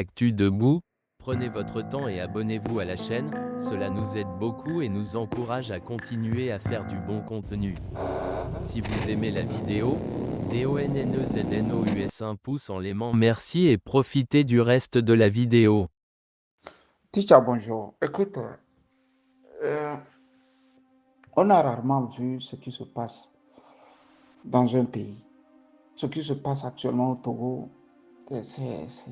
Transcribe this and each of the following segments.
Actu Debout, prenez votre temps et abonnez-vous à la chaîne, cela nous aide beaucoup et nous encourage à continuer à faire du bon contenu. Si vous aimez la vidéo, DONNEZNOUS un pouce en l'aimant, merci et profitez du reste de la vidéo. Teacher, bonjour. Écoute, euh, on a rarement vu ce qui se passe dans un pays. Ce qui se passe actuellement au Togo, c'est c'est-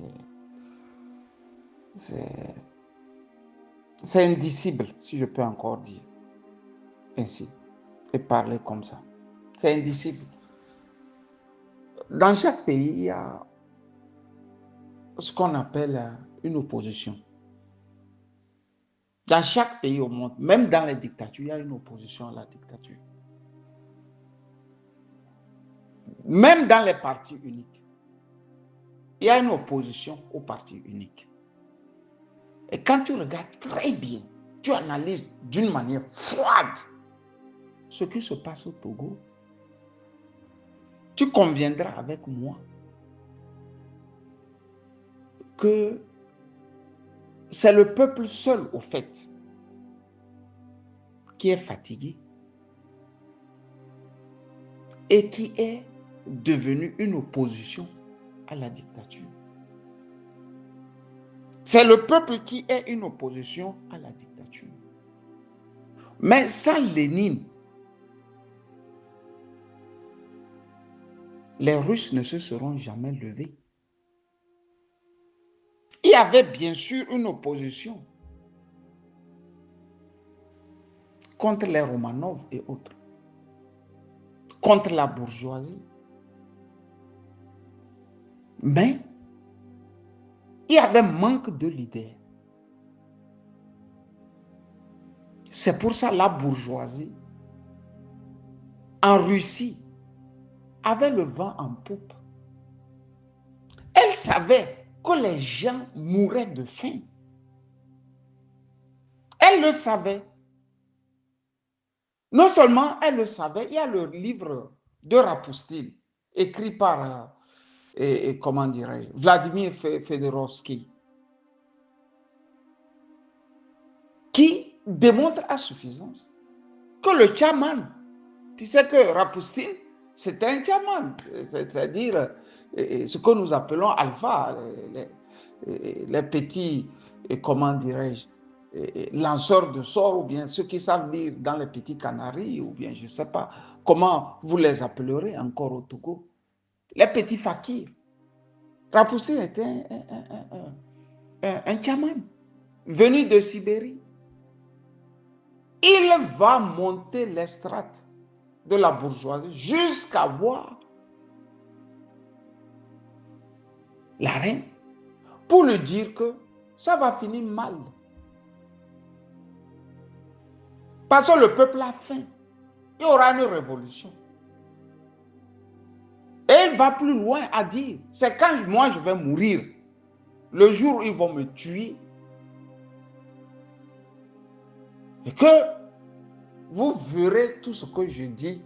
c'est indicible, si je peux encore dire ainsi, et parler comme ça. C'est indicible. Dans chaque pays, il y a ce qu'on appelle une opposition. Dans chaque pays au monde, même dans les dictatures, il y a une opposition à la dictature. Même dans les partis uniques, il y a une opposition au parti unique. Et quand tu regardes très bien, tu analyses d'une manière froide ce qui se passe au Togo, tu conviendras avec moi que c'est le peuple seul, au fait, qui est fatigué et qui est devenu une opposition à la dictature. C'est le peuple qui est une opposition à la dictature. Mais sans Lénine, les Russes ne se seront jamais levés. Il y avait bien sûr une opposition contre les Romanov et autres, contre la bourgeoisie. Mais il y avait manque de leaders. C'est pour ça que la bourgeoisie en Russie avait le vent en poupe. Elle savait que les gens mouraient de faim. Elle le savait. Non seulement elle le savait, il y a le livre de Rapoustine, écrit par, comment dirais-je, Vladimir Fedorovski, qui démontre à suffisance que le chaman, tu sais que Rapoustine, c'est un chaman, c'est-à-dire ce que nous appelons alpha, les petits, comment dirais-je, lanceurs de sorts, ou bien ceux qui savent lire dans les petits canaris, ou bien je ne sais pas comment vous les appellerez encore au Togo, les petits fakirs. Rapoustine était un chaman venu de Sibérie. Il va monter les strates de la bourgeoisie jusqu'à voir la reine pour lui dire que ça va finir mal. Parce que le peuple a faim. Il y aura une révolution. Et il va plus loin à dire, c'est quand moi je vais mourir, le jour où ils vont me tuer, et que vous verrez tout ce que je dis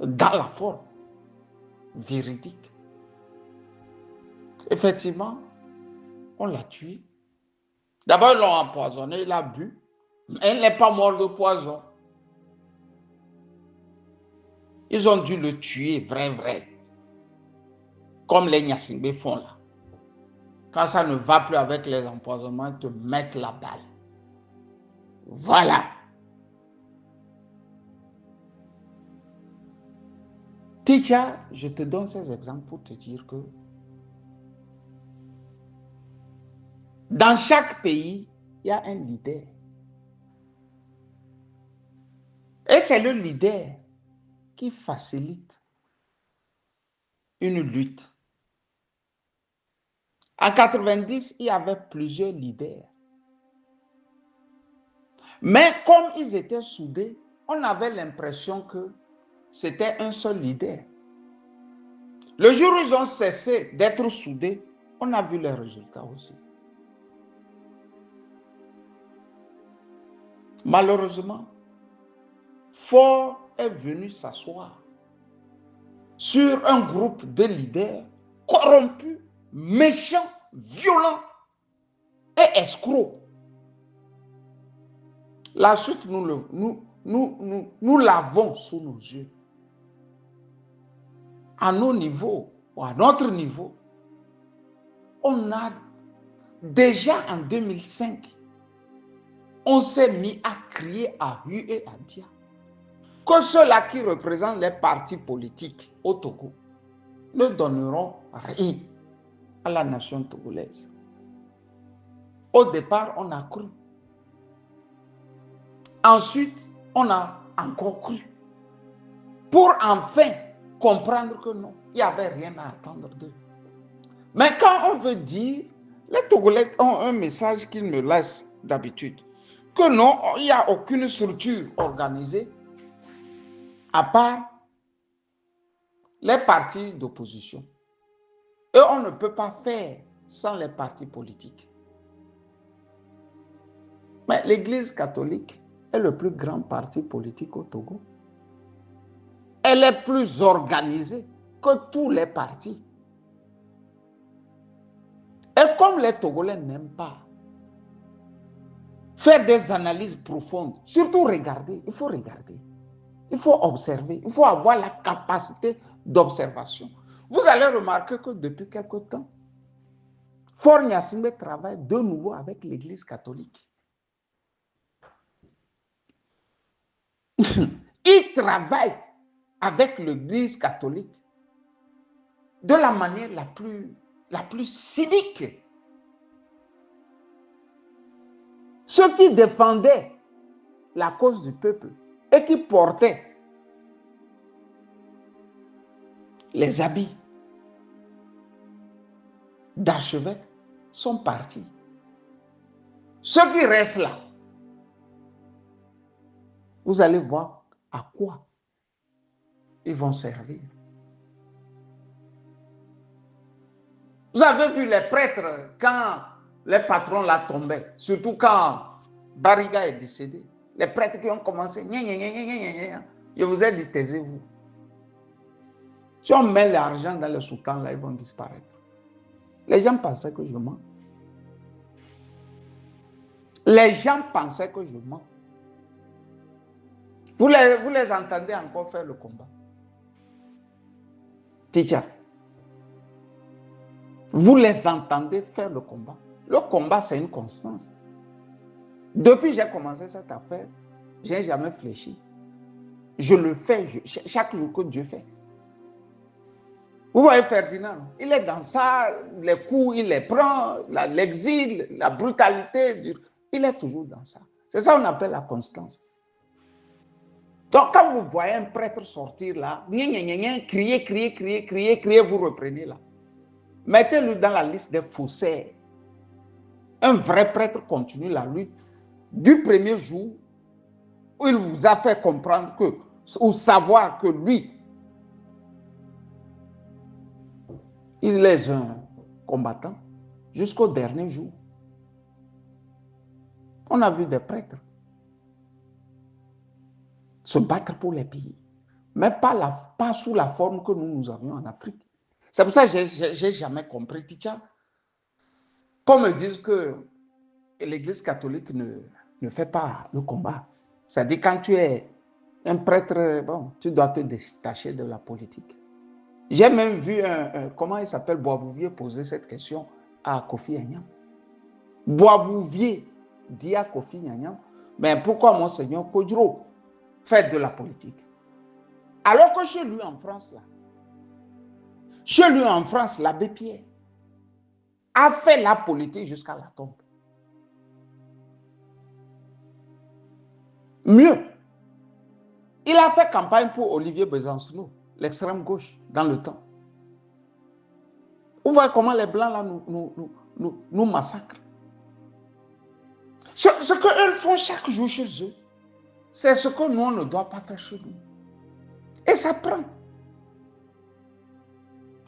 dans la forme véridique. Effectivement, on l'a tué. D'abord, ils l'ont empoisonné, il a bu. Mais il n'est pas mort de poison. Ils ont dû le tuer, vrai. Comme les Nyasingbe font là. Quand ça ne va plus avec les empoisonnements, ils te mettent la balle. Voilà. Teacher, je te donne ces exemples pour te dire que dans chaque pays, il y a un leader. Et c'est le leader qui facilite une lutte. En 90, il y avait plusieurs leaders. Mais comme ils étaient soudés, on avait l'impression que c'était un seul leader. Le jour où ils ont cessé d'être soudés, on a vu les résultats aussi. Malheureusement, Faure est venu s'asseoir sur un groupe de leaders corrompus, méchants, violents et escrocs. La chute, nous l'avons sous nos yeux. À nos niveaux, ou à notre niveau, on a déjà en 2005, on s'est mis à crier à hue et à dire que ceux-là qui représentent les partis politiques au Togo ne donneront rien à la nation togolaise. Au départ, on a cru. Ensuite, on a encore cru. Pour enfin comprendre que non, il n'y avait rien à attendre d'eux. Mais quand on veut dire, les Togolais ont un message qu'ils me laissent d'habitude, que non, il n'y a aucune structure organisée à part les partis d'opposition. Et on ne peut pas faire sans les partis politiques. Mais l'Église catholique est le plus grand parti politique au Togo. Elle est plus organisée que tous les partis. Et comme les Togolais n'aiment pas faire des analyses profondes, surtout regarder, il faut regarder, il faut observer, il faut avoir la capacité d'observation. Vous allez remarquer que depuis quelque temps, Faure Gnassingbé travaille de nouveau avec l'Église catholique. Il travaille avec l'Église catholique de la manière la plus cynique. Ceux qui défendaient la cause du peuple et qui portaient les habits d'archevêque sont partis. Ceux qui restent là, vous allez voir à quoi ils vont servir. Vous avez vu les prêtres quand les patrons là tombaient, surtout quand Bariga est décédé. Les prêtres qui ont commencé, je vous ai dit, taisez-vous. Si on met l'argent dans le sous-temps, là, ils vont disparaître. Les gens pensaient que je mens. Les gens pensaient que je mens. Vous les entendez encore faire le combat. Teacher. Vous les entendez faire le combat. Le combat, c'est une constance. Depuis que j'ai commencé cette affaire, je n'ai jamais fléchi. Je le fais chaque jour que Dieu fait. Vous voyez Ferdinand, il est dans ça, les coups, il les prend, l'exil, la brutalité, il est toujours dans ça. C'est ça qu'on appelle la constance. Donc quand vous voyez un prêtre sortir là, crier, vous reprenez là. Mettez-le dans la liste des faussaires. Un vrai prêtre continue la lutte du premier jour où il vous a fait comprendre que, ou savoir que lui, il est un combattant jusqu'au dernier jour. On a vu des prêtres se battre pour les pays, mais pas sous la forme que nous avions en Afrique. C'est pour ça que je n'ai jamais compris, Ticha. Qu'on me dise que l'Église catholique ne fait pas le combat. C'est-à-dire quand tu es un prêtre, bon, tu dois te détacher de la politique. J'ai même vu comment il s'appelle, Boisbouvier poser cette question à Kofi Anyam. Boisbouvier dit à Kofi Anyam, mais pourquoi Monseigneur Kodjo fait de la politique? Alors que chez lui en France, l'abbé Pierre a fait la politique jusqu'à la tombe. Mieux, il a fait campagne pour Olivier Besancenot, l'extrême gauche, dans le temps. Vous voyez comment les Blancs là nous massacrent. Ce qu'eux font chaque jour chez eux, c'est ce que nous, on ne doit pas faire chez nous. Et ça prend.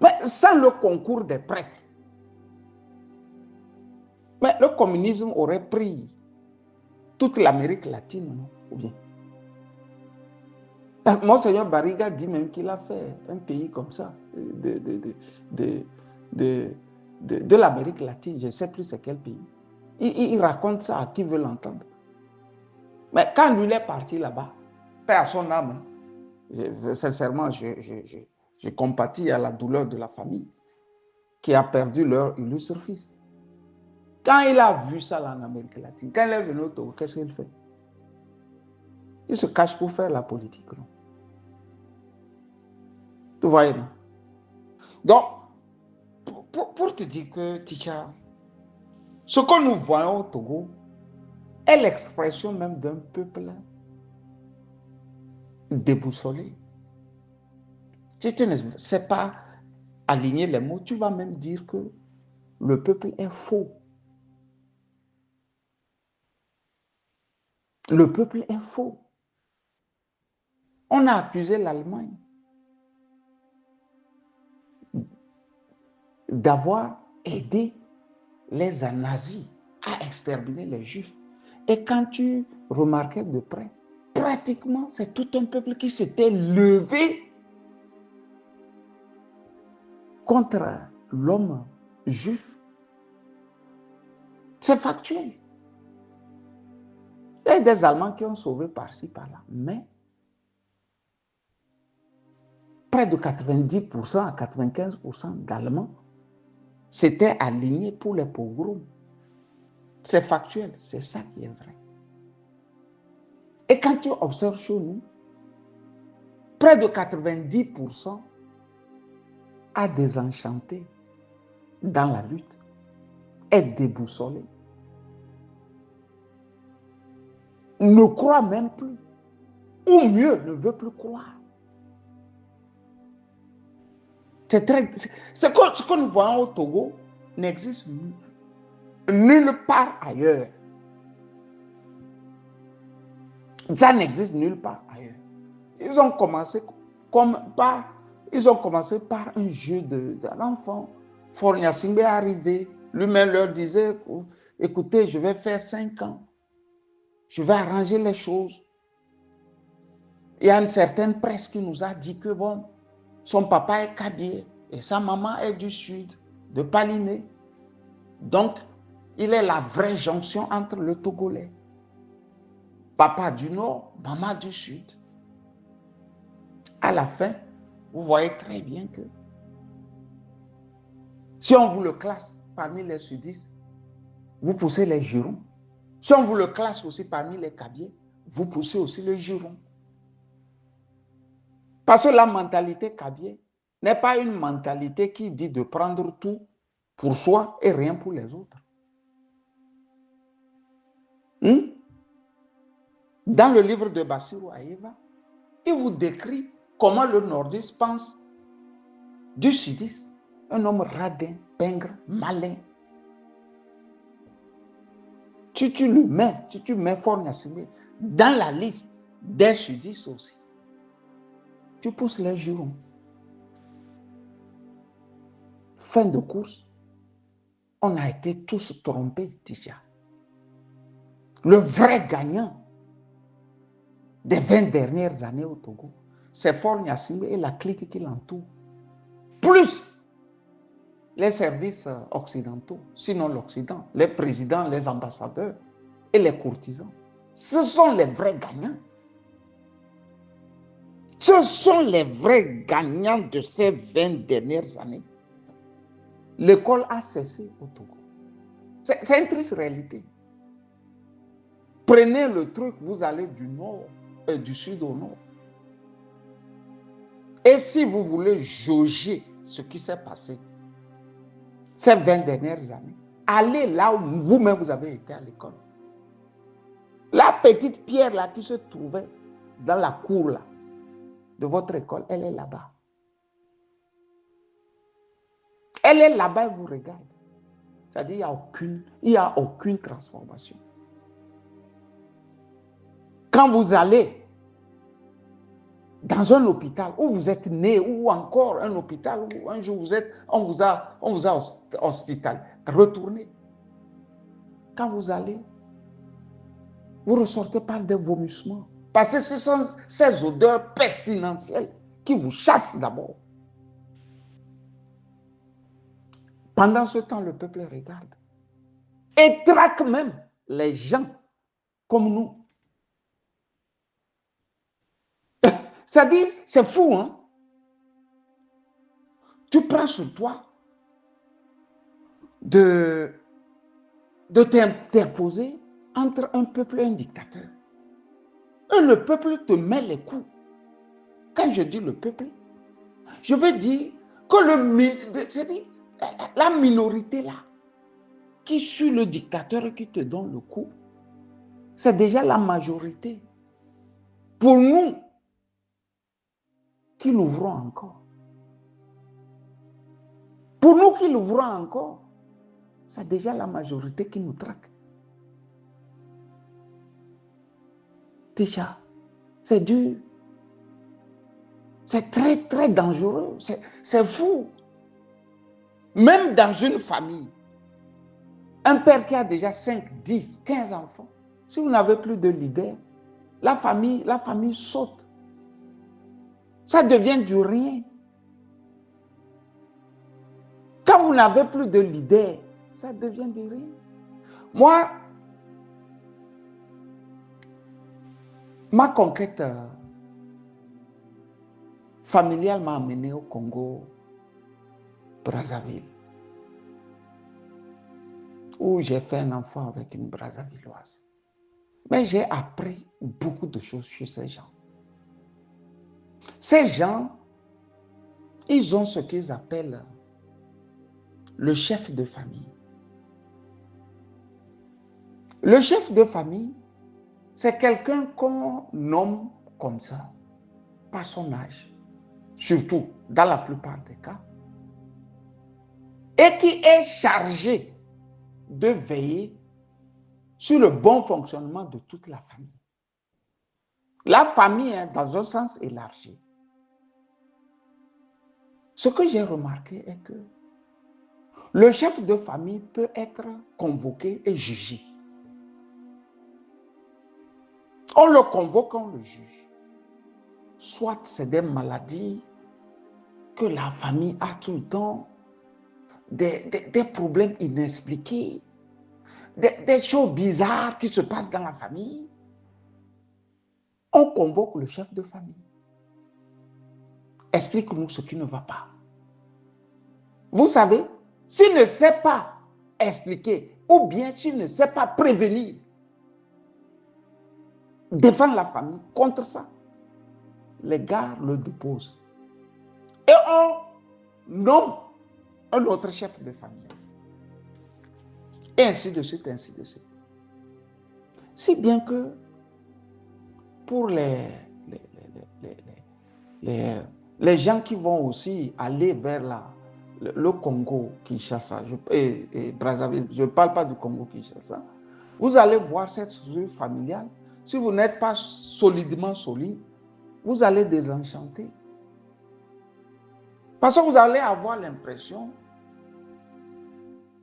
Mais sans le concours des prêtres, mais le communisme aurait pris toute l'Amérique latine, non? Ou bien? Monseigneur Barriga dit même qu'il a fait un pays comme ça, de l'Amérique latine, je ne sais plus c'est quel pays. Il raconte ça à qui veut l'entendre. Mais quand lui est parti là-bas, paix à son âme, sincèrement, je compatis à la douleur de la famille qui a perdu leur illustre fils. Quand il a vu ça là en Amérique latine, quand il est venu au Togo, qu'est-ce qu'il fait? Il se cache pour faire la politique. Non? Tu vois, non? Donc, pour te dire que, Ticha, ce que nous voyons au Togo est l'expression même d'un peuple déboussolé. Si tu ne sais pas aligner les mots, tu vas même dire que le peuple est faux. Le peuple est faux. On a accusé l'Allemagne d'avoir aidé les nazis à exterminer les Juifs. Et quand tu remarquais de près, pratiquement, c'est tout un peuple qui s'était levé contre l'homme juif. C'est factuel. Il y a des Allemands qui ont sauvé par-ci, par-là, mais près de 90% à 95% d'Allemands s'étaient alignés pour les pogroms. C'est factuel, c'est ça qui est vrai. Et quand tu observes chez nous, près de 90% a désenchanté dans la lutte, est déboussolé, ne croit même plus, ou mieux, ne veut plus croire. Ce que nous voyons au Togo n'existe nulle part ailleurs. Ça n'existe nulle part ailleurs. Ils ont commencé par un jeu d'un enfant. Fornia Simbe est arrivé, lui-même leur disait, écoutez, je vais faire 5 ans. Je vais arranger les choses. Il y a une certaine presse qui nous a dit que bon, son papa est Kabyé et sa maman est du sud, de Palimé. Donc, il est la vraie jonction entre le Togolais. Papa du nord, maman du sud. À la fin, vous voyez très bien que si on vous le classe parmi les sudistes, vous poussez les Jurons. Si on vous le classe aussi parmi les Kabyés, vous poussez aussi les Jurons. Parce que la mentalité Kabyé n'est pas une mentalité qui dit de prendre tout pour soi et rien pour les autres. Dans le livre de Bassirou Aïva, il vous décrit comment le nordiste pense du sudiste. Un homme radin, pingre, malin. Si tu mets Fornia Simbe dans la liste des sudistes aussi, tu pousses les Jurons. Fin de course, on a été tous trompés déjà. Le vrai gagnant des 20 dernières années au Togo, c'est Fornia Simbe et la clique qui l'entoure. Plus les services occidentaux, sinon l'Occident, les présidents, les ambassadeurs et les courtisans. Ce sont les vrais gagnants. Ce sont les vrais gagnants de ces 20 dernières années. L'école a cessé au Togo. C'est une triste réalité. Prenez le truc, vous allez du nord et du sud au nord. Et si vous voulez jauger ce qui s'est passé ces 20 dernières années, allez là où vous-même vous avez été à l'école. La petite pierre là qui se trouvait dans la cour là, de votre école, elle est là-bas. Elle est là-bas et vous regarde. C'est-à-dire qu'il n'y a aucune transformation. Quand vous allez dans un hôpital où vous êtes né, ou encore un hôpital où un jour on vous a hospitalisé, retournez. Quand vous allez, vous ressortez par des vomissements. Parce que ce sont ces odeurs pestilentielles qui vous chassent d'abord. Pendant ce temps, le peuple regarde et traque même les gens comme nous. C'est-à-dire, c'est fou, hein? Tu prends sur toi de t'interposer entre un peuple et un dictateur. Et le peuple te met les coups. Quand je dis le peuple, je veux dire que c'est-à-dire, la minorité là, qui suit le dictateur et qui te donne le coup, c'est déjà la majorité. Pour nous, qui l'ouvrons encore. Pour nous qui l'ouvrons encore, c'est déjà la majorité qui nous traque. Déjà, c'est dur. C'est très, très dangereux. C'est fou. Même dans une famille, un père qui a déjà 5, 10, 15 enfants, si vous n'avez plus de leader, la famille saute. Ça devient du rien. Quand vous n'avez plus de leader, ça devient du rien. Moi, ma conquête familiale m'a amené au Congo, Brazzaville, où j'ai fait un enfant avec une Brazzavilloise. Mais j'ai appris beaucoup de choses sur ces gens. Ces gens, ils ont ce qu'ils appellent le chef de famille. Le chef de famille, c'est quelqu'un qu'on nomme comme ça, par son âge, surtout dans la plupart des cas, et qui est chargé de veiller sur le bon fonctionnement de toute la famille. La famille est dans un sens élargi. Ce que j'ai remarqué est que le chef de famille peut être convoqué et jugé. On le convoque, on le juge. Soit c'est des maladies que la famille a tout le temps, des problèmes inexpliqués, des choses bizarres qui se passent dans la famille. On convoque le chef de famille. Explique-nous ce qui ne va pas. Vous savez, s'il ne sait pas expliquer, ou bien s'il ne sait pas prévenir, défendre la famille contre ça, les gars le déposent. Et on nomme un autre chef de famille. Et ainsi de suite, ainsi de suite. Si bien que pour les gens qui vont aussi aller vers le Congo Kinshasa et Brazzaville, je ne parle pas du Congo Kinshasa, vous allez voir cette structure familiale. Si vous n'êtes pas solidement solide, vous allez désenchanter. Parce que vous allez avoir l'impression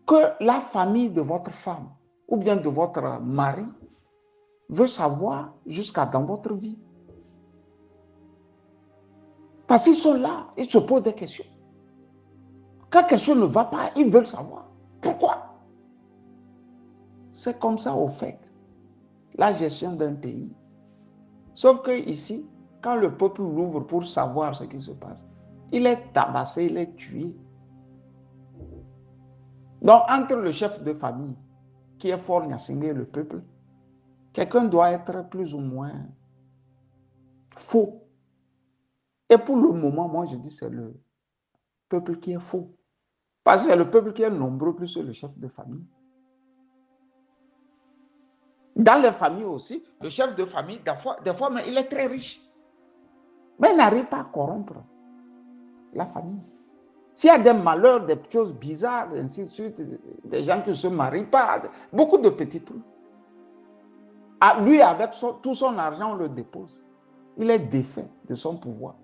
que la famille de votre femme ou bien de votre mari veut savoir jusqu'à dans votre vie. Parce qu'ils sont là, ils se posent des questions. Quand quelque chose ne va pas, ils veulent savoir. Pourquoi? C'est comme ça, au fait, la gestion d'un pays. Sauf que ici, quand le peuple l'ouvre pour savoir ce qui se passe, il est tabassé, il est tué. Donc, entre le chef de famille, qui est fort Nyasingé, et le peuple, quelqu'un doit être plus ou moins faux. Et pour le moment, moi, je dis c'est le peuple qui est faux. Parce que c'est le peuple qui est nombreux plus que le chef de famille. Dans les familles aussi, le chef de famille, des fois, mais il est très riche. Mais il n'arrive pas à corrompre la famille. S'il y a des malheurs, des choses bizarres, ainsi de suite, des gens qui ne se marient pas, beaucoup de petits trucs. Lui, avec tout son argent, on le dépose. Il est défait de son pouvoir.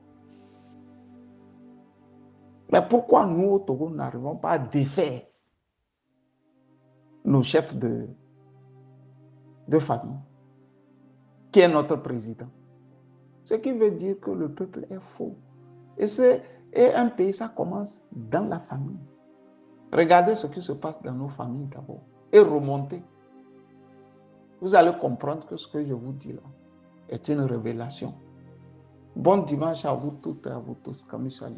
Mais pourquoi nous, au Togo, n'arrivons pas à défaire nos chefs de famille, qui est notre président? Ce qui veut dire que le peuple est faux. Et un pays, ça commence dans la famille. Regardez ce qui se passe dans nos familles d'abord. Et remontez. Vous allez comprendre que ce que je vous dis là est une révélation. Bon dimanche à vous toutes et à vous tous. Camus, salut.